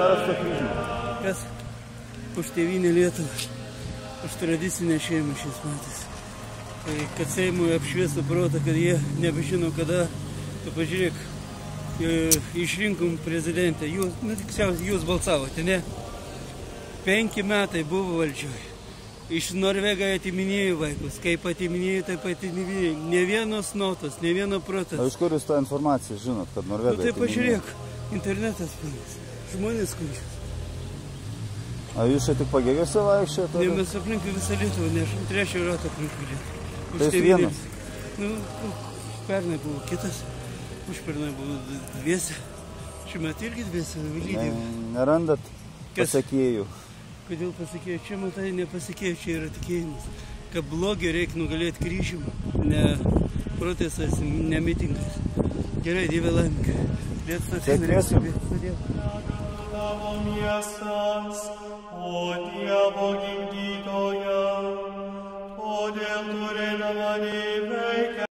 Karsto kryžių. Kas už tėvynę Lietuvą, už tradicinę šeimą šiais metais. Kad Seimui apšviestų protą, kad jie nebežino kada. Tu pažiūrėk, išrinkom prezidentę, jūs balsavote, ne? 5 metai buvo valdžioje. Iš Norvegai atiminėjo vaikus, kaip atiminėjo, taip atiminėjo. Ne vienos notos, ne vieno protas. O iš kur jūs tą informaciją žinot, kad Norvegai atiminėjo? Tai pažiūrėk, internetas pilnas, žmonės skundžiasi. A jūs čia tik pagėgiuose vaikščiate? Ne, mes aplinkui visą Lietuvą nešam, 3 ratą aplinkui Lietuvą. Tai jūs vienas? Nu, pernai buvo kitas, užpernai buvo 2, šiuo metu irgi 2. Nerandat pasakėjų? Kodėl pasakėjau? Čia, matai, nepasakėjau, čia yra tikėjimas. Kad blogį reikia nugalėti kryžium, ne protestas, ne mitingas. Gerai, Dieve laimink. Sėkmėsim. Tavo miestas, o Dievo gimdytoja, todėl turėdama